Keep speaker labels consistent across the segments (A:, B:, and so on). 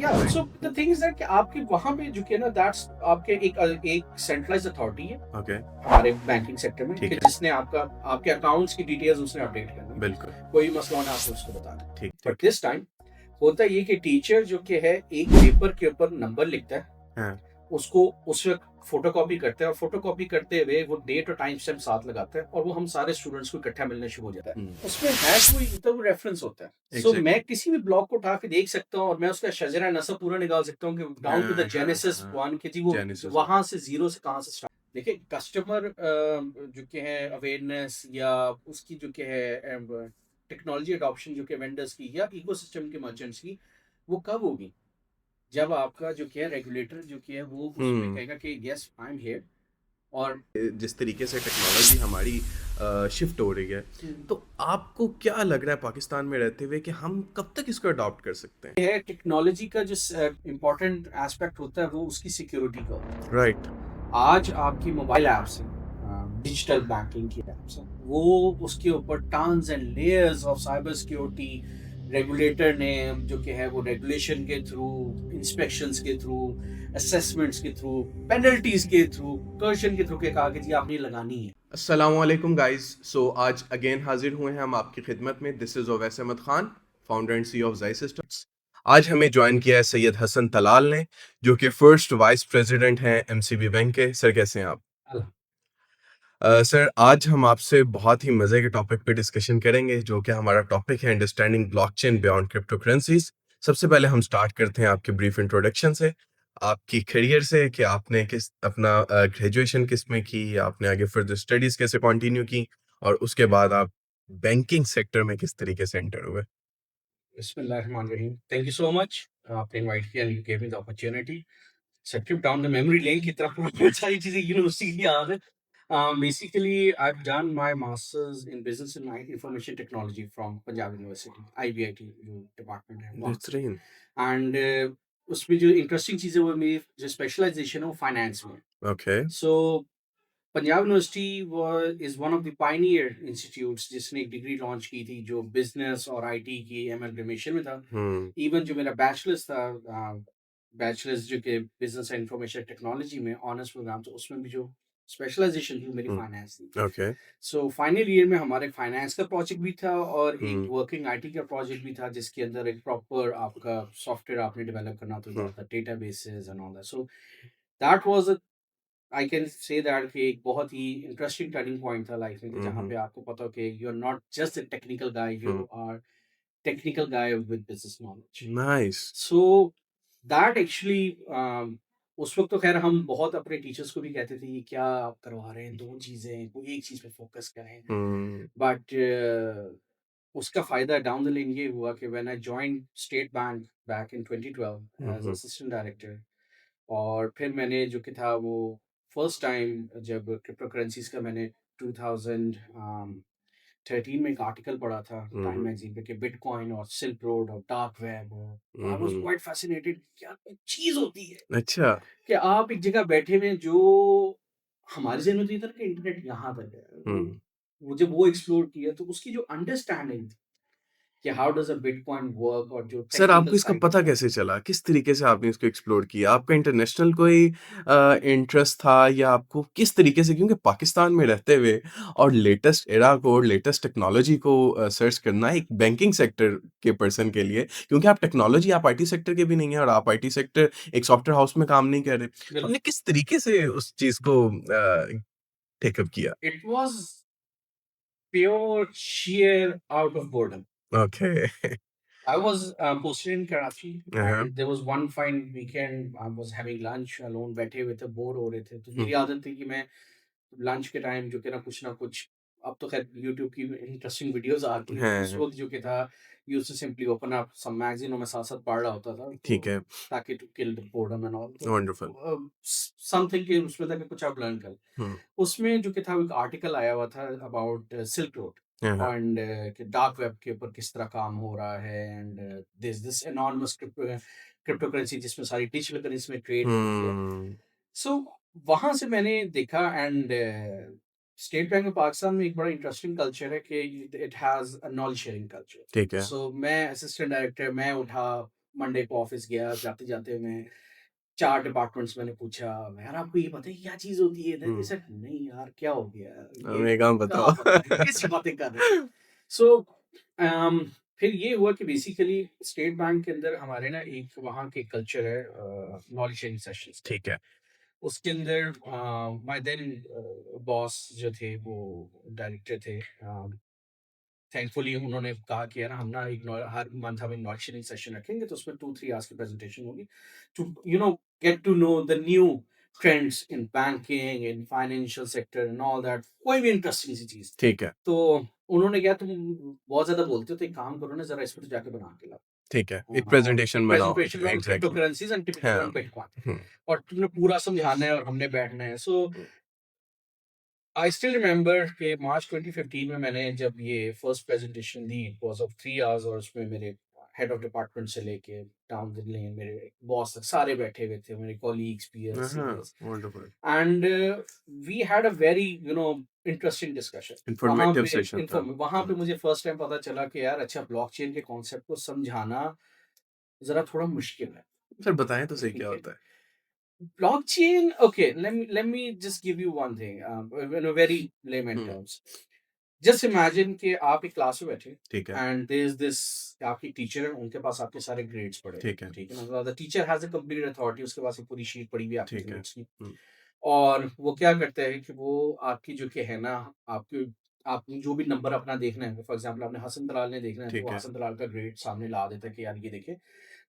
A: या
B: right.
A: So the thing is that कि आपके वहां पे जो कि ना दैट्स आपके एक सेंट्रलाइज्ड अथॉरिटी है
B: ओके।
A: हमारे बैंकिंग सेक्टर में कि
B: ठीक है।
A: जिसने आपका आपके अकाउंट्स की डिटेल्स उसने अपडेट करनी है,
B: बिल्कुल।
A: कोई मसला होना आपको उसको बताना है।
B: ठीक
A: बट
B: ठीक।
A: दिस टाइम होता ये कि टीचर जो कि है एक पेपर के ऊपर नंबर लिखता है,
B: हाँ।
A: उसको उस वक्त फोटोकॉपी करते हैं और फोटोकॉपी करते हुए वो डेट और टाइम स्टैम्प साथ लगाते हैं और वो हम सारे स्टूडेंट्स को इकट्ठा मिलने शुरू हो जाता है।
B: हम्म।
A: उसमें है कोई मतलब रेफरेंस होता है। सो मैं
B: एग्जैक्टली।
A: किसी भी ब्लॉग को उठा के देख सकता हूँ और मैं उसका शजरा नसब पूरा निकाल सकता हूँ कि डाउन टू द
B: हाँ हाँ
A: जेनेसिस
B: हाँ।
A: वन के जी वो
B: जेनेसिस वन।
A: वहां से जीरो से कहाँ से स्टार्ट। देखिए कस्टमर जो कि है अवेयरनेस या उसकी जो कि है टेक्नोलॉजी अडॉप्शन जो कि वेंडर्स की या इकोसिस्टम के मर्चेंट्स की, वो कब होगी जब आपका जो कि है रेगुलेटर जो कि है वो उस पे
B: हम्म।
A: कहेगा कि यस आई एम हियर। और
B: जिस तरीके से टेक्नोलॉजी हमारी शिफ्ट हो रही है, तो आपको क्या लग रहा है पाकिस्तान में रहते हुए कि हम कब तक इसको अडॉप्ट कर सकते हैं?
A: ये है टेक्नोलॉजी का जो इम्पोर्टेंट एस्पेक्ट होता है वो उसकी सिक्योरिटी का होता है।
B: राइट।
A: आज आपकी मोबाइल ऐप्स हैं, डिजिटल बैंकिंग की ऐप्स हैं, वो उसके ऊपर tons and layers of cyber security regulator ने जो कि है वो रेगुलेशन के थ्रू, इंस्पेक्शंस के थ्रू, असेसमेंट्स के थ्रू, पेनल्टीज के थ्रू, कर्शन के थ्रू के कहा कि जी आपने ये लगानी है।
B: अस्सलाम वालेकुम गाइस। सो आज अगेन हाजिर हुए हैं हम आपकी खिदमत में। This is Owais Ahmed Khan, founder and CEO of Zai systems. आज हमें ज्वाइन किया है सैयद हसन तलाल ने, जो कि फर्स्ट वाइस प्रेसिडेंट हैं एमसीबी बैंक के। सर कैसे हैं आप? सर आज हम आपसे बहुत ही मज़े के टॉपिक पे डिस्कशन करेंगे, जो कि हमारा टॉपिक है understanding blockchain beyond crypto currencies. सबसे पहले हम स्टार्ट करते हैं आपके ब्रीफ इंट्रोडक्शन से, आपकी करियर से, कि आपने किस अपना ग्रेजुएशन किस में की, आपने आगे फर्दर स्टडीज कैसे कंटिन्यू की, और उसके बाद आप बैंकिंग सेक्टर में किस तरीके से एंटर हुए।
A: बिस्मिल्लाहिर्रहमानिर्रहीम। थैंक यू सो मच, आपने इनवाइट किया, you gave me the opportunity. So trip down the memory lane की तरफ बहुत सारी चीजें यूनिवर्सिटी की याद है। Basically, I've done my master's in business and information technology from Punjab University, IBIT जो department है वहाँ से।
B: बेहतरीन।
A: And उसमें जो interesting चीज़ें वो मेरी जो specialization है वो finance में है।
B: Okay.
A: So Punjab university is one of the Pioneer institutes जिसने एक डिग्री लॉन्च की थी जो बिजनेस और आईटी की एमएलगमेशन में था।
B: हम्म।
A: इवन जो मेरा बैचलर्स था, बैचलर्स जो कि बिजनेस एंड इंफॉर्मेशन टेक्नोलॉजी में ऑनर्स प्रोग्राम, तो उसमें भी जो स्पेशलाइजेशन थी मेरी फाइनेंस थी।
B: ओके।
A: सो फाइनल ईयर में हमारे फाइनेंस का प्रोजेक्ट भी था और एक
B: हम्म।
A: वर्किंग आईटी का प्रोजेक्ट भी था जिसके अंदर एक प्रॉपर आपका सॉफ्टवेयर आपने डेवलप करना था, databases and all that. So that was I can say that कि एक बहुत ही इंटरेस्टिंग टर्निंग पॉइंट था लाइफ में कि जहाँ
B: हम्म।
A: पे आपको पता हो कि you are not just a technical guy,
B: hmm.
A: You are technical guy with business knowledge.
B: Nice.
A: So that actually उस वक्त तो खैर हम बहुत अपने टीचर्स को भी कहते थे ये क्या आप करवा रहे हैं, दो चीज़ें, कोई एक चीज़ पे फोकस करें।
B: हम्म।
A: बट उसका फ़ायदा डाउन द लाइन ये हुआ कि when I joined State Bank back in 2012 as
B: hmm.
A: Assistant director, और फिर मैंने जो कि था वो फर्स्ट टाइम जब क्रिप्टो करेंसीज का मैंने 2013 में एक आर्टिकल पढ़ा था टाइम
B: हम्म।
A: मैगजीन पे कि बिटकॉइन और सिल्क रोड और डार्क वेब, और I was
B: hmm.
A: Quite fascinated क्या चीज होती है
B: अच्छा।
A: कि आप एक जगह बैठे हुए हैं जो हमारे जहन में तो ये था कि इंटरनेट यहाँ तक है।
B: हम्म।
A: वो जब वो एक्सप्लोर किया तो उसकी जो अंडरस्टैंडिंग थी कि how does a bitcoin work और जो
B: सर
A: टेक्निकल
B: आपको इसका
A: साइड
B: पता
A: होता है।
B: कैसे चला? किस तरीके से आपने इसको एक्सप्लोर किया? आपका इंटरनेशनल कोई इंटरेस्ट था, या आपको किस तरीके से, क्योंकि पाकिस्तान में रहते हुए और लेटेस्ट एरा को और लेटेस्ट टेक्नोलॉजी को सर्च करना एक बैंकिंग सेक्टर के पर्सन के लिए, क्योंकि आप टेक्नोलॉजी, आप आईटी सेक्टर के भी नहीं हैं और आप आईटी सेक्टर एक सॉफ्टवेयर हाउस में काम नहीं कर रहे। तो
A: बिल्कुल,
B: आपने किस तरीके से उस चीज़ को टेकअप किया?
A: It was pure sheer out of boredom.
B: Okay.
A: I was posted in Karachi,
B: हाँ।
A: and there was one fine weekend. I was having lunch alone, बैठे हुए थे, बोर हो रहे थे। तो
B: हुँ।
A: मेरी आदत थी कि मैं लंच के टाइम जो कि ना कुछ, अब तो खैर यूट्यूब की इंटरेस्टिंग वीडियोस आती हैं। उस
B: हाँ,
A: वक्त जो कि था, used to simply open up some magazine और मैं साथ-साथ पढ़ रहा होता था, तो
B: ठीक है।
A: ताकि to kill the boredom and all. तो
B: वंडरफुल।
A: समथिंग कि उसमें था कि कुछ आप लर्न कर।
B: हुँ।
A: उसमें जो कि था एक आर्टिकल आया हुआ था अबाउट सिल्क रोड
B: हाँ, हाँ।
A: एंड कि डार्क वेब के ऊपर किस तरह काम हो रहा है, and this enormous crypto currency जिसमें सारी डिजिटल करेंसी में ट्रेड होती है।
B: हुँ।
A: सो वहां से मैंने देखा, and state bank of Pakistan में एक बड़ा इंटरेस्टिंग कल्चर है कि it has a knowledge sharing culture.
B: ठीक है।
A: सो मैं असिस्टेंट डायरेक्टर, मैं उठा, मंडे को ऑफिस गया, जाते जाते मैं 4 डिपार्टमेंट्स मैंने पूछा, यार आपको ये पता है क्या चीज होती है? Then they said, नहीं यार क्या हो गया, ये
B: हमें कहाँ
A: कहाँ
B: बताओ।
A: पता है, कैसी बातें कर रहे हो? सो फिर ये हुआ कि बेसिकली स्टेट बैंक के अंदर हमारे ना एक वहाँ के कल्चर है नॉलेज शेयरिंग सेशंस।
B: ठीक है।
A: उसके अंदर माय देन बॉस जो थे वो डायरेक्टर थे। थैंकफुली उन्होंने कहा कि यार हम ना हर मंथ हम एक नॉलेज शेयरिंग सेशन रखेंगे, तो उसमें 2-3 आवर्स की प्रेजेंटेशन होगी to get to know the new trends in banking, in financial sector and all that, कोई भी इंटरेस्टिंग सी चीज।
B: ठीक है।
A: तो उन्होंने कहा तुम बहुत ज्यादा बोलते हो, तो एक काम करो ना, जरा इसमें तो जाके बना के लाओ।
B: ठीक है, एक
A: और
B: प्रेजेंटेशन
A: एक
B: बनाओ।
A: Presentation on crypto
B: exactly.
A: Currencies and typical
B: हाँ।
A: ऑन बिटकॉइन, और तुमने पूरा समझाना है और हमने बैठना है। सो आई स्टिल रिमेंबर कि मार्च 2015 में मैंने जब ये first presentation the, it was of 3 hours, और उसमें मेरे हेड ऑफ डिपार्टमेंट से लेके डाउन द लेन मेरे बॉस तक सारे बैठे हुए थे, मेरे कॉलीग्स, पीयर्स,
B: हाँ,
A: seniors,
B: wonderful.
A: And we had a very interesting discussion.
B: Informative session था।
A: वहां पे मुझे फर्स्ट टाइम पता चला कि यार अच्छा, ब्लॉकचेन के कॉन्सेप्ट को समझाना जरा थोड़ा मुश्किल है।
B: फिर बताएं तो सही क्या
A: ठीक है,
B: होता है।
A: blockchain, okay, let me just give you one thing, in a very layman
B: hmm.
A: terms. Just imagine कि आप एक क्लास में बैठे
B: ठीक है।
A: and there is this, आपकी टीचर है, उनके पास आपके सारे ग्रेड्स पड़े हैं,
B: ठीक है।
A: ठीक है ना? The teacher has a complete authority, उसके पास एक पूरी शीट पड़ी हुई है आपके
B: ठीक है।
A: ग्रेड्स की।
B: हम्म।
A: और वो क्या करता है कि वो आपकी जो कि है ना, आपकी आप जो भी नंबर अपना देखना है, फॉर एग्जांपल आपने हसन दलाल ने देखना है, तो वो
B: ठीक है।
A: हसन दलाल का ग्रेड सामने ला देता है कि यार ये देखे।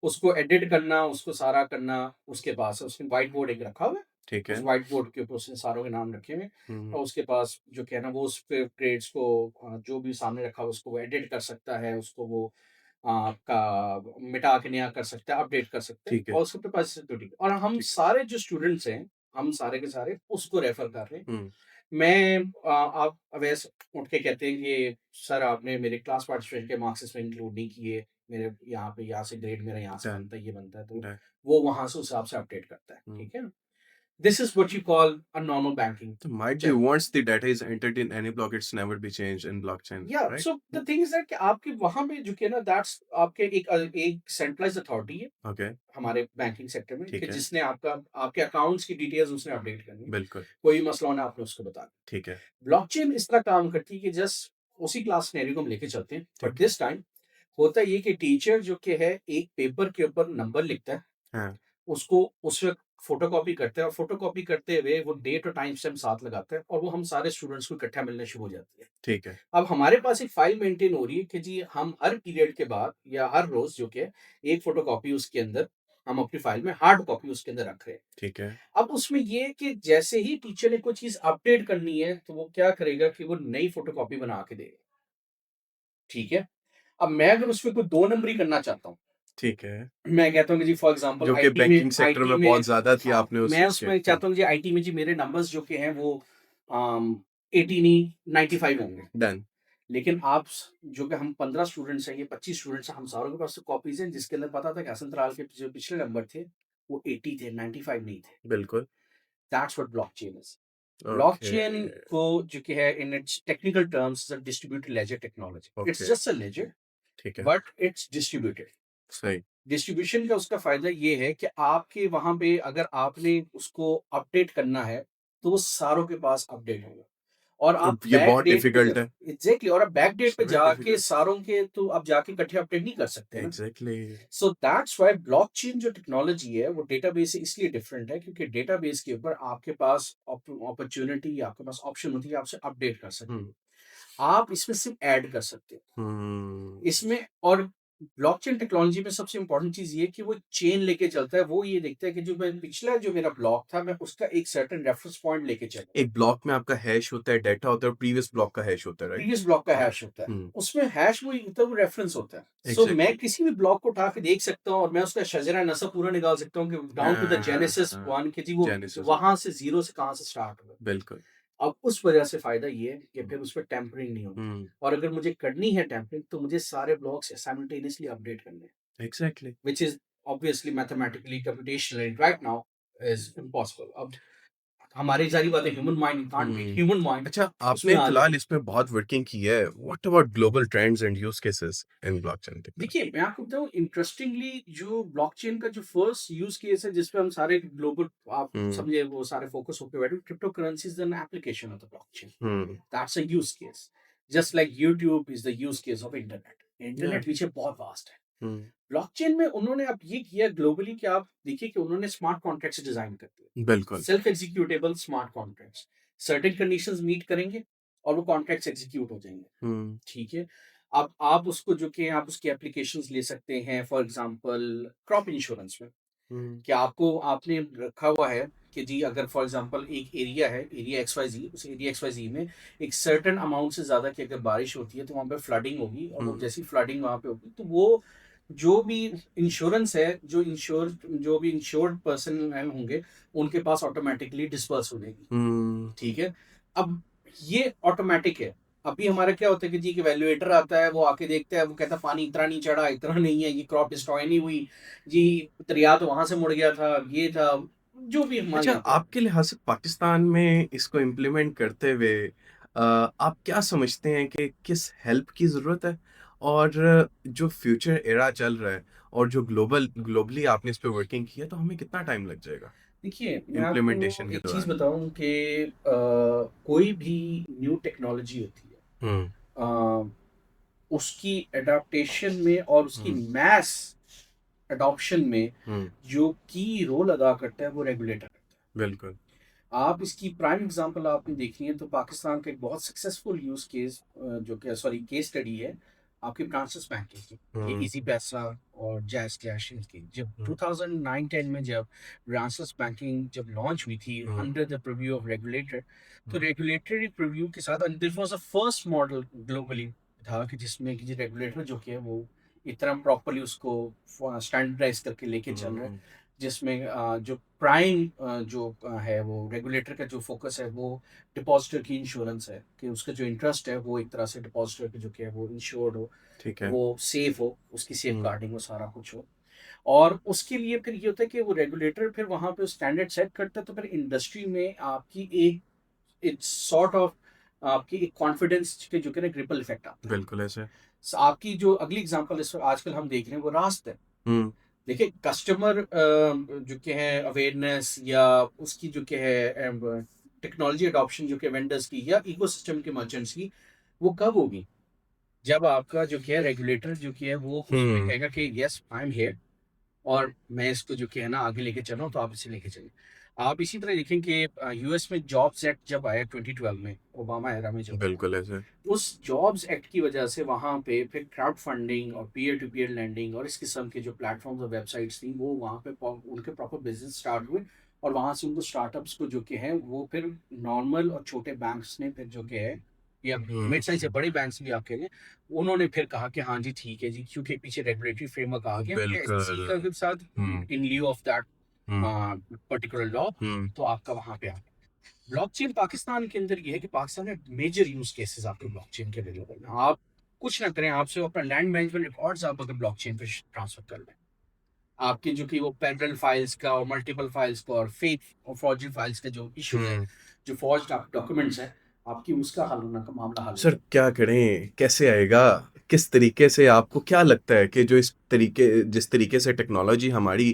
A: उसको एडिट करना, उसको सारा करना उसके पास है। उसने व्हाइट बोर्ड एक रखा हुआ है,
B: ठीक
A: उस
B: है।
A: व्हाइट बोर्ड के ऊपर उसने सारों के नाम रखे हुए हैं,
B: हम्म।
A: और उसके पास जो क्या है ना, वो उस पे ग्रेड्स को जो भी सामने रखा हुआ उसको वो एडिट कर सकता है, उसको वो आपका मिटा के नया कर सकता है, अपडेट कर सकता है,
B: ठीक है।
A: और उसके पास सिक्योरिटी। और हम
B: ठीक।
A: सारे जो स्टूडेंट्स हैं, हम सारे के सारे उसको रेफर कर रहे हैं।
B: हम्म।
A: मैं आप अवैस उठ के कहते हैं कि सर आपने मेरे क्लास पार्टिसिपेशन के मार्क्स इसमें इंक्लूड नहीं किए, मेरे यहाँ पे यहाँ से ग्रेड मेरा यहाँ से
B: डन।
A: बनता है, ये बनता है, तो
B: डन।
A: वो वहां से उस हिसाब से अपडेट करता है,
B: हम्म।
A: ठीक है ना? This is what you call a normal banking.
B: So might be once the data is entered in any block, it's never be changed in blockchain,
A: या
B: right?
A: So the thing is that कि आपके वहां पे जो कि ना, that's आपके एक सेंट्रलाइज्ड अथॉरिटी है
B: Okay,
A: हमारे बैंकिंग सेक्टर में, कि
B: ठीक है।
A: जिसने आपका आपके अकाउंट्स की डिटेल्स उसने अपडेट करनी है।
B: बिल्कुल।
A: कोई मसला होना आपने उसको बताना।
B: ठीक है।
A: ब्लॉकचेन इस तरह काम करती है कि जस्ट उसी क्लास सिनेरियो को हम लेके चलते हैं, बट
B: ठीक है।
A: दिस टाइम होता ये कि टीचर जो कि है एक पेपर के ऊपर नंबर लिखता है,
B: हाँ।
A: उसको उस वक्त फोटोकॉपी करता है, और फोटोकॉपी करते हुए वो डेट और टाइम स्टैम्प साथ लगाता है, और वो हम सारे स्टूडेंट्स को इकट्ठा मिलने शुरू हो जाती है।
B: ठीक है।
A: अब हमारे पास एक फाइल मेंटेन हो रही है कि जी हम हर पीरियड के बाद या हर रोज जो कि है, एक फोटोकॉपी उसके अंदर हम अपनी फाइल में हार्ड कॉपी उसके अंदर रख रहे हैं।
B: ठीक है।
A: अब उसमें ये है कि जैसे ही टीचर ने कोई चीज अपडेट करनी है, तो वो क्या करेगा कि वो नई फोटोकॉपी बना के देगा, ठीक है? अब मैं अगर उसमें कोई 2 नंबरी करना चाहता हूँ,
B: ठीक है।
A: मैं कहता हूँ कि जी फॉर एग्जांपल
B: जो कि बैंकिंग सेक्टर
A: आईटी
B: में
A: में,
B: बहुत ज्यादा थी,
A: हाँ,
B: आपने
A: मैं
B: उस
A: उसमें चाहता हूँ जी आईटी में जी मेरे नंबर्स जो कि हैं वो 18 नहीं 95 होंगे।
B: डन।
A: लेकिन आप जो कि हम 15 स्टूडेंट्स हैं, ये 25 स्टूडेंट्स हैं, हम सारों के पास तो कॉपीज हैं जिसके अंदर पता था कि हसन तराल के जो पिछले नंबर थे वो 80 थे, 95 नहीं थे।
B: बिल्कुल।
A: That's what blockchain is.
B: Okay.
A: Blockchain को जो कि है in its technical terms is a distributed ledger technology. It's
B: okay.
A: Just a ledger,
B: ठीक है।
A: But it's distributed.
B: सही।
A: डिस्ट्रीब्यूशन का उसका फायदा ये है कि आपके वहां पे अगर आपने उसको अपडेट करना है, तो वो सारों के पास अपडेट होगा, और
B: और
A: आप
B: ये
A: बैक
B: बहुत
A: डेट पे
B: डिफिकल्ट है।
A: एग्जैक्टली, और आप बैक डेट पे
B: वेरी
A: जाके
B: डिफिकल्ट।
A: सारों के तो आप जाके इकट्ठे अपडेट नहीं कर सकते ना।
B: Exactly.
A: So that's why blockchain जो टेक्नोलॉजी है वो डेटाबेस से इसलिए डिफरेंट है, क्योंकि डेटाबेस के ऊपर आपके पास अपॉर्चुनिटी, आपके पास ऑप्शन होती है आपसे अपडेट कर सकते
B: हम्म।
A: हो, आप इसमें सिर्फ ऐड कर सकते हो
B: हम्म।
A: इसमें। और ब्लॉकचेन टेक्नोलॉजी में सबसे इंपॉर्टेंट चीज ये है कि वो चेन लेके चलता है। वो ये देखता है कि जो मैं पिछला जो मेरा ब्लॉक था, मैं उसका एक सर्टेन रेफरेंस पॉइंट लेके चलूं।
B: एक ब्लॉक में आपका हैश होता है, डेटा होता है, और प्रीवियस ब्लॉक का हैश होता है, राइट?
A: प्रीवियस ब्लॉक का हैश होता है,
B: हम्म।
A: उसमें हैश वो होता है, वो रेफरेंस होता है। सो मैं
B: एग्जैक्टली।
A: किसी भी ब्लॉक को उठा के देख सकता हूँ, और मैं उसका शजरा नसब पूरा निकाल सकता हूँ कि डाउन टू द जेनेसिस
B: हाँ।
A: वन, कि जी वो
B: जेनेसिस।
A: वहां से जीरो से कहाँ से स्टार्ट हुआ।
B: बिल्कुल।
A: अब उस वजह से फायदा ये है कि फिर उस पर टेम्परिंग नहीं होगी,
B: हम्म।
A: और अगर मुझे करनी है टेम्परिंग, तो मुझे सारे ब्लॉक्स साइमल्टेनियसली अपडेट करने हैं,
B: exactly.
A: which is obviously mathematically computationally right now is impossible. अब हमारी सारी बातें human mind can't beat
B: hmm
A: human mind,
B: अच्छा,
A: उसमें
B: आपने
A: आ
B: फिलहाल
A: जाए।
B: इसमें बहुत वर्किंग की है। What about global trends and use cases in blockchain technology?
A: देखिए, मैं आपको बताऊँ इंटरेस्टिंगली जो ब्लॉकचेन का जो फर्स्ट यूज़ केस है जिसपे हम सारे ग्लोबल आप
B: हम्म
A: समझिए वो सारे फोकस होके बैठे, crypto currency is an application of the blockchain.
B: Hmm
A: that's a use case. Just like YouTube is the use case of internet.
B: या
A: इंटरनेट पीछे बहुत वास्ट है।
B: हम्म
A: ब्लॉकचेन में उन्होंने अब ये किया ग्लोबली कि आप देखिए कि उन्होंने स्मार्ट कॉन्ट्रैक्ट्स डिज़ाइन कर दिए।
B: बिल्कुल।
A: Self executable smart contracts. Certain conditions meet करेंगे और वो कॉन्ट्रैक्ट्स एग्जीक्यूट हो जाएँगे।
B: हम्म
A: ठीक है। अब आप उसको जो कि आप उसकी एप्लीकेशंस ले सकते हैं फॉर एग्ज़ाम्पल क्रॉप इंश्योरेंस में।
B: हम्म
A: कि आपको आपने रखा हुआ है कि जी अगर फॉर एग्ज़ाम्पल एक एरिया है, एरिया एक्स-वाई-ज़ेड, उस एरिया एक्स-वाई-ज़ेड में एक सर्टेन अमाउंट से ज़्यादा की अगर बारिश होती है तो वहाँ पे फ्लडिंग होगी और वो
B: हम्म
A: जैसी फ्लडिंग वहाँ पे होगी तो वो जो भी इंश्योरेंस है, जो भी इंश्योर्ड पर्सन है होंगे, उनके पास ऑटोमैटिकली डिस्पर्स हो जाएगी।
B: हम्म
A: ठीक है? अब ये ऑटोमैटिक है। अभी हमारा क्या होता है कि जी एक इवैल्यूएटर आता है, वो आके देखता है, वो कहता है पानी इतना नहीं चढ़ा, इतना नहीं है, ये क्रॉप डिस्ट्रॉय नहीं हुई, जी दरिया तो वहाँ से मुड़ गया था, ये था, जो भी हमारे
B: अच्छा,
A: यहाँ पे।
B: आपके लिहाज से पाकिस्तान में इसको इम्प्लीमेंट करते हुए आप क्या समझते हैं कि किस हेल्प की ज़रूरत है? और जो फ्यूचर एरा चल रहा है और जो ग्लोबली आपने इस पे वर्किंग की है, तो हमें कितना टाइम लग जाएगा
A: देखिए, मैं आपको
B: इम्प्लीमेंटेशन के
A: एक चीज़
B: दौरान?
A: बताऊँ कि कोई भी न्यू टेक्नोलॉजी होती है
B: हुँ,
A: अ, उसकी एडॉप्टेशन में और उसकी
B: हुँ,
A: मैस एडॉप्शन में
B: हुँ,
A: जो की रोल अदा करता है, वो रेगुलेटर करता है।
B: बिल्कुल।
A: आप इसकी प्राइम एग्जांपल आपने देखनी है तो पाकिस्तान का एक बहुत सक्सेसफुल यूज केस जो कि सॉरी केस स्टडी है आपकी ट्रांसफर बैंकिंग की। ये
B: हुँ,
A: इजी पैसा और जैज कैश की जब
B: हुँ,
A: 2009-10 में जब ट्रांसफर बैंकिंग जब लॉन्च हुई थी
B: हुँ,
A: under the preview of regulator, तो
B: हुँ,
A: रेगुलेटरी प्रीव्यू के साथ this was the first model globally था कि जिसमें कि रेगुलेटर जो कि है वो इतना प्रॉपरली उसको स्टैंडर्डाइज करके लेके चल रहा है,
B: हुँ,
A: जिसमें जो प्राइम जो है वो रेगुलेटर का जो फोकस है वो डिपॉजिटर की इंश्योरेंस है कि उसका जो इंटरेस्ट है वो एक तरह से डिपॉजिटर की जो कि है वो इंश्योर्ड हो,
B: ठीक है।
A: वो सेफ हो, उसकी सेफ
B: हुँ,
A: गार्डिंग हो, सारा कुछ हो। और उसके लिए फिर ये होता है कि वो रेगुलेटर फिर वहाँ पे स्टैंडर्ड सेट करता है तो फिर इंडस्ट्री में आपकी एक इट्स सॉर्ट ऑफ आपकी एक कॉन्फिडेंस के जो कि ना रिपल इफेक्ट आता है।
B: बिल्कुल ऐसे।
A: आपकी जो अगली एग्जांपल इस आजकल हम देख रहे हैं वो रास्त है।
B: हुँ,
A: देखिए कस्टमर जो कि है अवेयरनेस या उसकी जो कि है टेक्नोलॉजी अडॉप्शन जो कि वेंडर्स की या इकोसिस्टम के मर्चेंट्स की, वो कब होगी? जब आपका जो कि है रेगुलेटर जो कि है वो उसमें
B: हुँ,
A: कहेगा कि यस आई एम हियर और मैं इसको जो कि है ना आगे लेके चल रहा हूँ तो आप इसे लेके चलिए। आप इसी तरह देखें कि यूएस में जॉब्स एक्ट जब आया 2012 में, ओबामा एरा में जब आया,
B: बिल्कुल ऐसे।
A: उस जॉब्स एक्ट की वजह से वहाँ पे फिर क्राउड फंडिंग और पीयर टू पीयर लैंडिंग और इस किस्म के जो प्लेटफॉर्म्स और वेबसाइट्स थी वो वहाँ पे उनके प्रॉपर बिजनेस स्टार्ट हुए और वहाँ से उनको स्टार्टअप्स को जो कि है वो फिर नॉर्मल और छोटे बैंक्स ने फिर जो कि है या
B: हुँ,
A: मिड साइज या बड़े बैंक्स भी आप कहेंगे, उन्होंने फिर कहा कि हाँ जी ठीक है जी क्योंकि पीछे रेगुलेटरी फ्रेमवर्क आ गया एसईसी
B: बिल्कुल।
A: का के साथ
B: हुँ,
A: in lieu of that
B: um,
A: particular law,
B: हुँ,
A: तो आपका वहाँ पे आ गया। ब्लॉकचेन पाकिस्तान के अंदर ये है कि पाकिस्तान में मेजर यूज केसेस आपके ब्लॉकचेन के अवेलेबल हैं। आप कुछ ना करें, आपसे अपना लैंड मैनेजमेंट रिकॉर्ड्स आप अगर ब्लॉकचेन पे ट्रांसफर कर लें, आपकी जो कि वो पैरेलल फाइल्स का और मल्टीपल फाइल्स का और फेक और फॉर्जरी फाइल्स का जो इश्यूज है,
B: हुँ।
A: जो फॉर्ज्ड डॉक्यूमेंट्स है, आपकी उसका हल होना का मामला हल हो
B: सर
A: जाए।
B: क्या करें? कैसे आएगा? किस तरीके से आपको क्या लगता है कि जो जिस तरीके से टेक्नोलॉजी हमारी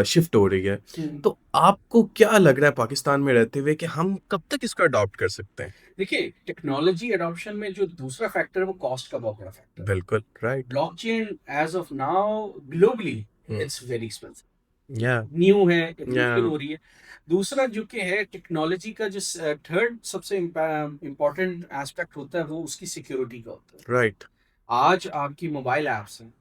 B: शिफ्ट हो रही है,
A: हम्म।
B: तो आपको क्या लग रहा है पाकिस्तान में रहते हुए कि हम कब तक इसको अडॉप्ट कर सकते हैं?
A: देखिए टेक्नोलॉजी अडॉप्शन में जो दूसरा फैक्टर है वो कॉस्ट का बहुत बड़ा फैक्टर है।
B: बिल्कुल, right.
A: Blockchain as of now globally
B: हुँ,
A: इट्स वेरी एक्सपेंसिव,
B: या
A: न्यू है,
B: या
A: मुश्किल हो रही है। दूसरा जो कि है टेक्नोलॉजी का जो थर्ड सबसे इम्पोर्टेंट एस्पेक्ट होता है वो उसकी सिक्योरिटी का होता है।
B: राइट।
A: आज आपकी मोबाइल ऐप्स हैं,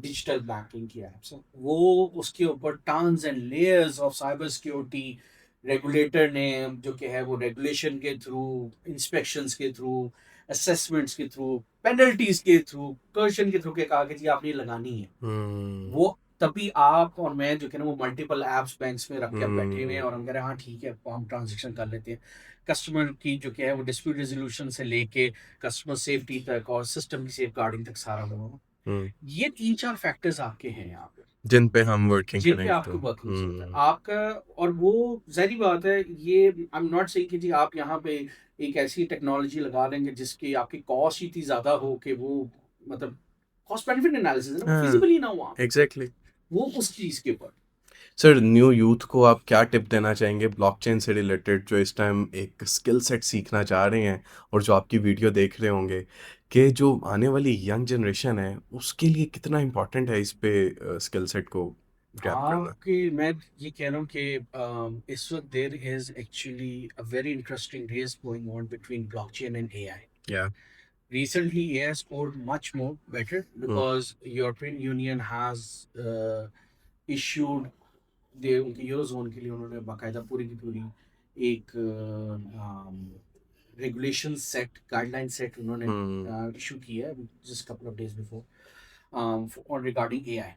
A: डिजिटल बैंकिंग की ऐप्स हैं, वो उसके ऊपर tons and layers of cyber security regulator ने जो कि है वो रेगुलेशन के थ्रू, इंस्पेक्शंस के थ्रू, असेसमेंट्स के थ्रू, पेनल्टीज के थ्रू, कर्शन के थ्रू के कहा कि जी आपने ये लगानी है।
B: हुँ,
A: वो तभी आप और मैं जो कि ना वो मल्टीपल ऐप्स बैंक्स में रख के हम बैठे हुए हैं
B: हुँ,
A: और हम कह रहे हैं हाँ ठीक है हम ट्रांजेक्शन कर लेते हैं। कस्टमर की जो कि है वो डिस्प्यूट रेजोल्यूशन से लेके कस्टमर सेफ्टी तक और सिस्टम की सेफ गार्डिंग तक सारा होगा।
B: हुँ,
A: ये 3-4 फैक्टर्स आपके हैं यहाँ पे।
B: जिन पे हम वर्किंग
A: जिन पे
B: करेंगे
A: आपको
B: तो
A: वर्किंग होता है
B: हम्म
A: आपका। और वो जाहिर बात है, ये आई एम नॉट सेइंग कि जी आप यहाँ पे एक ऐसी टेक्नोलॉजी लगा लेंगे जिसकी आपकी कॉस्ट इतनी ज्यादा हो कि वो मतलब कॉस्ट बेनिफिट एनालिसिस है ना, वो
B: हाँ
A: फिजिबल ही ना हो वहाँ पे,
B: एग्जैक्टली।
A: वो उस चीज के ऊपर।
B: सर न्यू यूथ को आप क्या टिप देना चाहेंगे ब्लॉकचेन से रिलेटेड, जो इस टाइम एक स्किल सेट सीखना चाह रहे हैं और जो आपकी वीडियो देख रहे होंगे, कि जो आने वाली यंग जनरेशन है उसके लिए कितना इम्पोर्टेंट है इस पे स्किल सेट को ग्रैब करना?
A: आपके मैं ये कह रहा हूँ कि इस वक्त there is actually a very interesting race going on between blockchain and AI.
B: या
A: Recently, AI scored much more better because European Union has issued दे उनके यूरोजोन के लिए उन्होंने बाकायदा पूरी की पूरी एक रेगुलेशन सेट गाइडलाइन सेट उन्होंने
B: हम्म
A: इशू किया है just couple of days before on regarding AI.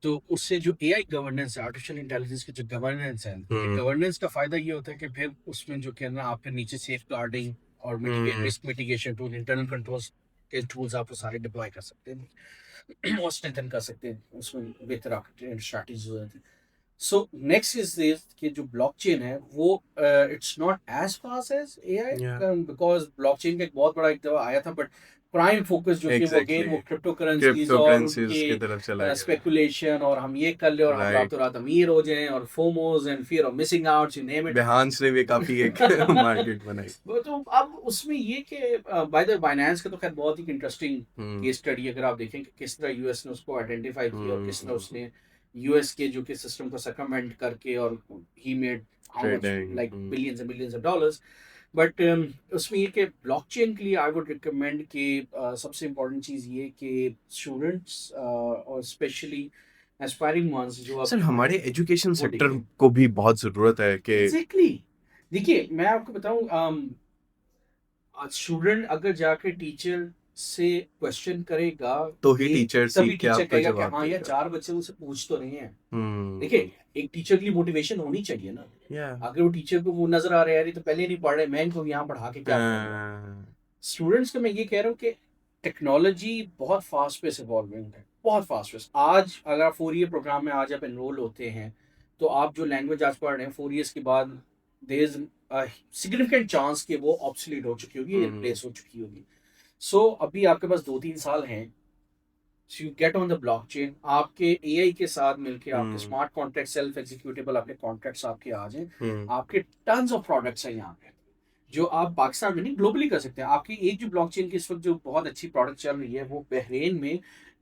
A: तो उससे जो एआई गवर्नेंस है, आर्टिफिशियल इंटेलिजेंस की जो गवर्नेंस है, देखिए
B: हम्म
A: गवर्नेंस का फायदा ये होता है कि फिर उसमें जो कहना आप फिर नीचे सेफ गार्डिंग और mitigate
B: hmm
A: risk mitigation tool, internal controls के टूल्स आप वो सारे डिप्लॉय कर सकते हैं और स्ट्रेंथन कर सकते हैं, उसमें बेहतर आपकी स्ट्रैटेजीज हो जाती है। सो नेक्स्ट इज दिस कि जो ब्लॉकचेन है वो it's not as fast as AI,
B: या
A: बिकॉज ब्लॉकचेन का एक बहुत बड़ा एक दफा आया था, बट प्राइम फोकस जो कि वो अगेन
B: एग्जैक्टली
A: वो क्रिप्टो करेंसीज
B: क्रिप्टो
A: और
B: करेंसीज की तरफ चला
A: उनके
B: गया।
A: स्पेकुलेशन और हम ये कर ले और हम
B: राइट।
A: रातों रात अमीर हो जाएं और FOMOs and fear of missing out, you name it.
B: Bihan ने भी काफी एक मार्केट बनाई।
A: वो तो अब उसमें ये कि बाय द बाइनेंस का तो खैर बहुत ही इंटरेस्टिंग
B: हम्म
A: केस स्टडी अगर आप देखें कि किस तरह यूएस ने उसको आइडेंटिफाई किया और किस तरह
B: हम्म
A: उसने यूएस के जो कि सिस्टम को सर्कमवेंट करके और he made how much
B: trading
A: like billions and billions of dollars. But उसमें ये कि ब्लॉकचेन के लिए आई वुड रिकमेंड कि सबसे इम्पोर्टेंट चीज़ ये कि स्टूडेंट्स और स्पेशली एस्पायरिंग वंस जो
B: सर
A: अब हैं
B: हमारे एजुकेशन
A: वो
B: सेक्टर
A: देखें।
B: को भी बहुत जरूरत है कि
A: एग्जैक्टली exactly. देखिए मैं आपको बताऊं, स्टूडेंट अगर जाके टीचर से क्वेश्चन करेगा,
B: तो ही
A: ये
B: टीचर
A: तभी
B: सीख के
A: टीचर
B: आपको
A: कहेगा कि
B: जवाब
A: हाँ यार
B: देगा।
A: चार बच्चे मुझसे पूछ तो रहे हैं।
B: हम्म
A: देखिए एक टीचर के लिए मोटिवेशन होनी चाहिए ना।
B: या
A: अगर वो टीचर को वो नजर आ रहा है यार ये तो पहले नहीं पढ़ रहे, मैं इनको यहाँ पढ़ा के क्या करूंगा। स्टूडेंट्स को मैं ये कह रहा हूँ कि टेक्नोलॉजी बहुत फास्ट पेस इवॉल्विंग है, बहुत फास्ट पेस। आज अगर आप 4 ईयर प्रोग्राम में आज आप एनरोल होते हैं तो आप जो लैंग्वेज आज पढ़ रहे हैं 4 ईयर्स के बाद देयर इज सिग्निफिकेंट चांस कि वो ऑब्सोलीट हो चुकी होगी, रिप्लेस हो चुकी होगी। सो अभी आपके पास 2-3 साल हैं, so you get on the blockchain, आपके एआई के साथ मिलके आपके स्मार्ट कॉन्ट्रैक्ट सेल्फ एग्जीक्यूटेबल आपके कॉन्ट्रैक्ट्स आपके आ जाएं। आपके टन्स ऑफ प्रोडक्ट्स हैं यहाँ पे जो आप पाकिस्तान में नहीं ग्लोबली कर सकते हैं। आपकी एक जो ब्लॉकचेन की इस वक्त जो बहुत अच्छी प्रोडक्ट चल रही है वो बहरेन में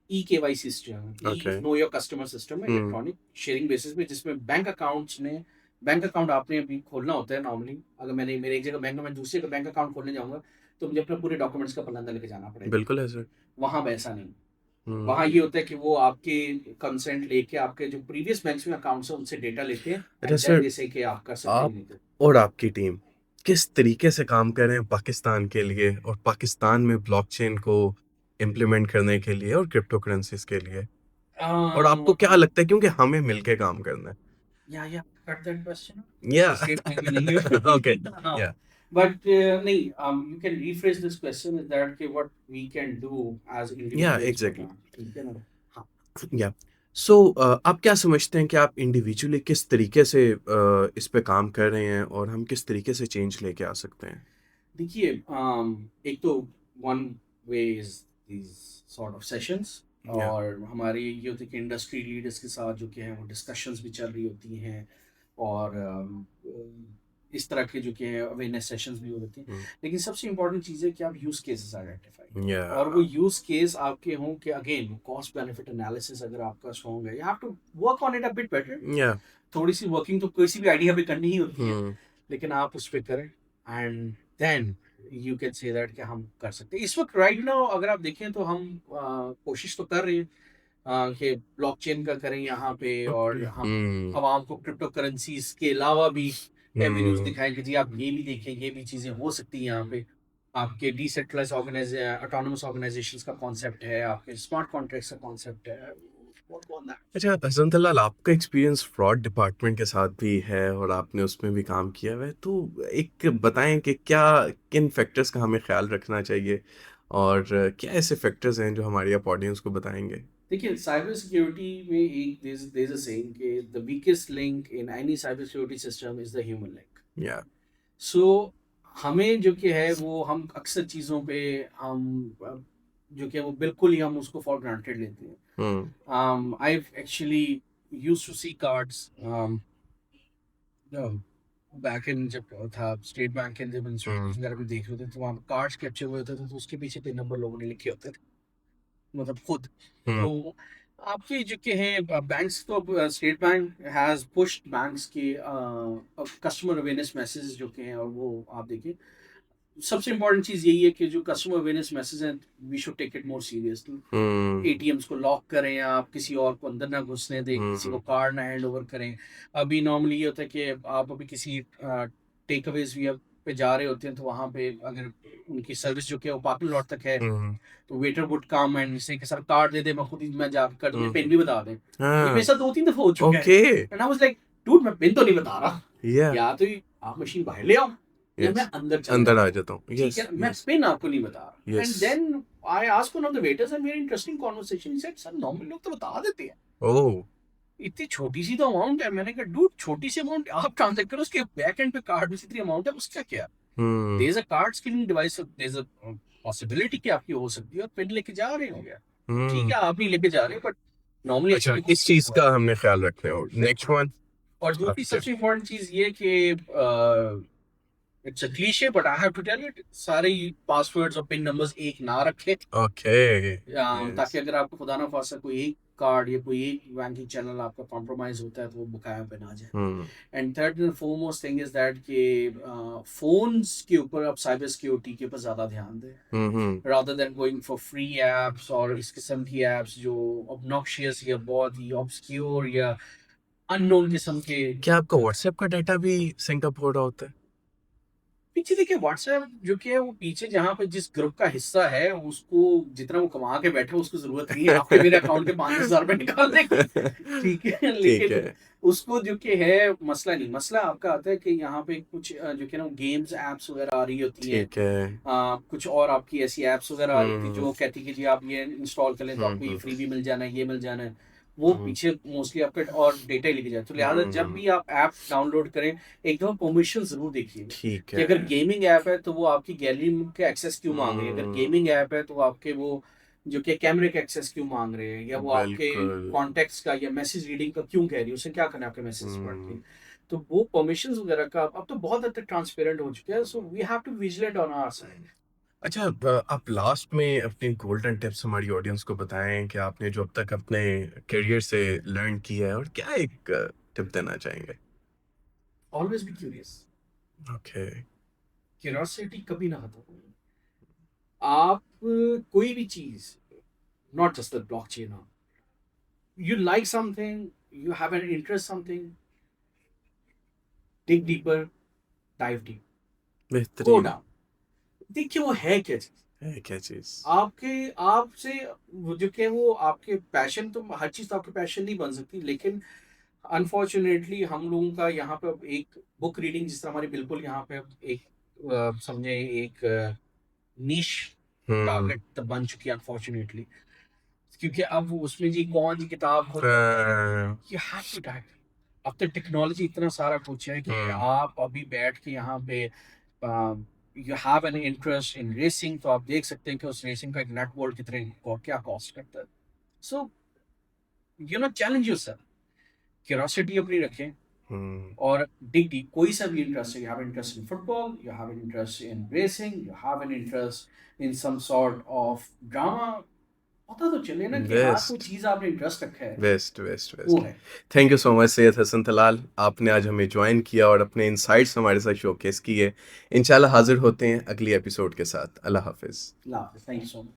A: E K Y system, E
B: okay
A: know your customer system है, इलेक्ट्रॉनिक शेयरिंग बेसिस पे, जिसमें बैंक अकाउंट्स ने बैंक अकाउंट आपने अभी खोलना होता है नॉर्मली। अगर मैंने मेरे एक जगह बैंक में मैं दूसरी जगह बैंक अकाउंट खोलने जाऊंगा तो मुझे अपने पूरे डॉक्यूमेंट्स का पन्ना लेके जाना पड़ेगा।
B: बिल्कुल है सर।
A: वहां वैसा नहीं, वहां
B: हम्म
A: ये होता है कि वो आपके कंसेंट लेके आपके जो प्रीवियस बैंक्स में अकाउंट्स है उनसे डेटा लेते हैं
B: अच्छा
A: एंड देन
B: सर,
A: दे से कि आप कर सकते हैं
B: आप
A: नहीं तो।
B: और आपकी टीम किस तरीके से काम कर रहे हैं पाकिस्तान के लिए और पाकिस्तान में ब्लॉकचेन को इम्प्लीमेंट करने के लिए और क्रिप्टो करेंसीज के लिए, और आपको क्या लगता है क्योंकि हमें मिलके काम करना
A: या कट दैट क्वेश्चन,
B: है। या
A: escape में भी नहीं है।
B: ओके
A: हाँ,
B: या
A: but नहीं, you can rephrase this question is that कि what we can do as
B: या
A: individuals for
B: एग्जैक्टली
A: that, ठीक है ना। हाँ
B: या सो आप क्या समझते हैं कि आप इंडिविजुअली किस तरीके से इस पे काम कर रहे हैं और हम किस तरीके से चेंज लेके आ सकते हैं?
A: देखिए, एक तो one way is these sort of sessions,
B: या
A: और हमारी ये होती है कि इंडस्ट्री लीडर्स के साथ जो कि हैं वो डिस्कशंस भी चल रही होती हैं और इस तरह के जो कि हैं अवेयरनेस सेशंस भी होती हैं। लेकिन सबसे इम्पोर्टेंट चीज़ है कि आप यूज़ केसेस आइडेंटिफाई करें
B: या
A: और वो यूज़ केस आपके हों कि अगेन कॉस्ट बेनिफिट एनालिसिस अगर आपका स्ट्रॉन्ग है, you have to work on it a bit better.
B: या
A: थोड़ी सी वर्किंग तो किसी भी आइडिया पे करनी ही होती है,
B: हम्म
A: लेकिन आप उस पर करें and then you can say that कि हम कर सकते हैं। इस वक्त राइट नाउ अगर आप देखें तो हम कोशिश तो कर रहे हैं कि ब्लॉकचेन का करें यहाँ पे और हम
B: हम्म
A: आवाम को क्रिप्टो करेंसीज के अलावा भी एवेन्यूज
B: हम्म
A: दिखाएं कि जी आप ये भी देखें, ये भी चीज़ें हो सकती हैं यहाँ पे। आपके डिसेंट्रलाइज ऑटोनोमस ऑर्गेनाइजेशंस का कॉन्सेप्ट है, आपके स्मार्ट कॉन्ट्रैक्ट्स का कॉन्सेप्ट है। Work on that.
B: अच्छा हसनतलाल, आपका एक्सपीरियंस फ्रॉड डिपार्टमेंट के साथ भी है और आपने उसमें भी काम किया हुआ है, तो एक बताएं कि क्या किन फैक्टर्स का हमें ख्याल रखना चाहिए और क्या ऐसे फैक्टर्स हैं जो हमारी आप ऑडियंस को बताएंगे?
A: देखिए साइबर सिक्योरिटी में एक देयर इज अ सेइंग कि the weakest link in any cyber security system is the human link.
B: या
A: सो हमें जो कि है वो हम अक्सर चीज़ों पे हम जो कि है वो बिल्कुल ही हम उसको फॉर ग्रांटेड लेते हैं। I actually used to see cards back in जब था स्टेट बैंक के जब इंस्ट्रूमेंट वगैरह भी देख रहे थे तो वहाँ कार्ड्स कैप्चर हुए होते थे तो उसके पीछे पिन नंबर लोगों ने लिखे होते थे, मतलब खुद। तो आपके जो के हैं बैंक्स तो अब state bank has pushed banks के कस्टमर अवेयरनेस मैसेजेस जो के हैं, और वो आप देखिए सबसे इम्पोर्टेंट चीज यही है कि जो कस्टमर अवेयरनेस मैसेज हैं we should take it more seriously. ATMs को लॉक करें, आप किसी और को अंदर ना घुसने दें, किसी को कार्ड ना हैंड ओवर करें। अभी नॉर्मली ये होता है कि आप अभी किसी टेक अवेज पे जा रहे होते हैं तो वहाँ पे अगर उनकी सर्विस जो कि वो पार्किंग लॉट तक है तो वेटर वुड कम एंड से सर कार्ड दे दे, मैं खुद ही मैं जा कर दूं, पिन भी बता दें। ये मेरे साथ 2-3 दफा हो चुका है and I was like dude मैं पिन तो नहीं बता रहा, या तो आप मशीन बाहर ले आओ या मैं अंदर
B: आ जाता हूँ।
A: ठीक है, मैं पिन आपको नहीं बता रहा। And then I asked one of the waiters and very interesting conversation, he said sir normal लोग तो बता देते हैं,
B: ओह
A: इतनी छोटी सी तो अमाउंट है। मैंने कहा डूड छोटी सी अमाउंट आप ट्रांजैक्ट करो, उसके बैक एंड पे कार्ड में इतनी अमाउंट है उसका क्या। There is a card scanning device, there is a possibility कि आपकी हो सकती है और पिन लेके जा रहे होंगे, ठीक है आप नहीं लेके जा रहे बट नॉर्मली
B: अच्छा इस चीज का हमने ख्याल रखना है। नेक्स्ट वन
A: और दूसरी सबसे इम्पोर्टेंट चीज ये कि it's a cliche but I have to tell it, सारे पासवर्ड्स और पिन नंबर्स एक ना रखें।
B: ओके
A: ताकि अगर आपको खुदा ना खास्ता कोई एक कार्ड या कोई एक बैंकिंग चैनल आपका कॉम्प्रोमाइज होता है तो वो बकाया पे ना जाए। And third and foremost thing is that कि फोन्स के ऊपर आप साइबर सिक्योरिटी के ऊपर ज्यादा ध्यान दें rather than going for free apps और इस किस्म की एप्स जो ऑब्नॉक्शियस या बहुत ही ऑब्सक्योर या अननोन किस्म के।
B: क्या आपका व्हाट्सएप का डाटा भी सिंकअप हो रहा होता है?
A: पीछे देखिए व्हाट्सएप जो कि है वो पीछे जहाँ पे जिस ग्रुप का हिस्सा है उसको जितना वो कमा के बैठे उसको जरूरत नहीं है आपके मेरे अकाउंट के 5,000 रुपए निकालने की, ठीक है। लेकिन उसको जो कि है मसला नहीं, मसला आपका आता है कि यहाँ पे कुछ जो कि ना गेम्स एप्स वगैरह आ रही होती है, कुछ और आपकी ऐसी एप्स वगैरह आ रही थी जो कहती कि जी आप ये इंस्टॉल कर लें तो आपको ये फ्री भी मिल जाना है, ये मिल जाना है, वो पीछे मोस्टली आपका और डेटा ही लेके जाए। तो लिहाजा जब भी आप ऐप डाउनलोड करें एक दफा परमिशन जरूर देखिए कि अगर गेमिंग ऐप है तो वो आपकी गैलरी के एक्सेस क्यों मांग रही है, अगर गेमिंग ऐप है तो आपके वो जो कि कैमरे का एक्सेस क्यों मांग रहे हैं, या वो आपके कॉन्टेक्ट्स का या मैसेज रीडिंग का क्यों कह रही है, उससे क्या करना है आपके मैसेज पढ़ के। तो वो परमिशंस वगैरह का अब तो बहुत हद तक ट्रांसपेरेंट हो चुका है, so we have to vigilant on our side.
B: अच्छा आप लास्ट में अपनी गोल्डन टिप्स हमारी ऑडियंस को बताएं कि आपने जो अब तक अपने करियर से लर्न किया है और क्या एक टिप देना चाहेंगे?
A: Always be curious.
B: Okay
A: curiosity कभी ना खत्म हो। आप कोई भी चीज, not just the blockchain, you like something, you have an interest something, dig deeper, dive deep, go
B: बेहतरीन
A: down, देखिए वो है क्या चीज,
B: है क्या चीज?
A: आपके आपसे वो जो कि वो आपके पैशन, तो हर चीज तो आपके पैशन नहीं बन सकती, लेकिन अनफॉर्चुनेटली हम लोगों का यहाँ पे अब एक बुक रीडिंग जिस तरह हमारी बिल्कुल यहाँ पे अब एक समझे एक नीश टारगेट बन चुकी है अनफॉर्चुनेटली, क्योंकि अब उसमें जी कौन सी किताब हो, you have to dive. अब तो टेक्नोलॉजी इतना सारा कुछ है कि आप अभी बैठ के यहाँ पे you have an interest in racing तो आप देख सकते हैं कि उस रेसिंग का एक नट बोल्ट कितने क्या कॉस्ट करता है। So you know challenge yourself, curiosity अपनी रखें और डिग डीप। कोई सा भी इंटरेस्ट है, you have interest in football, you have an interest in racing, you have an interest in some sort of drama, पता तो चले ना कि हाँ कोई चीज आपने इंटरेस्ट रखा है।
B: बेस्ट वो है। Thank you so much Syed Hasan Talal, आपने आज हमें ज्वाइन किया और अपने इनसाइट्स हमारे साथ शोकेस किए। इंशाल्लाह हाजिर होते हैं अगली एपिसोड के साथ। अल्लाह हाफिज।
A: Thank you so much.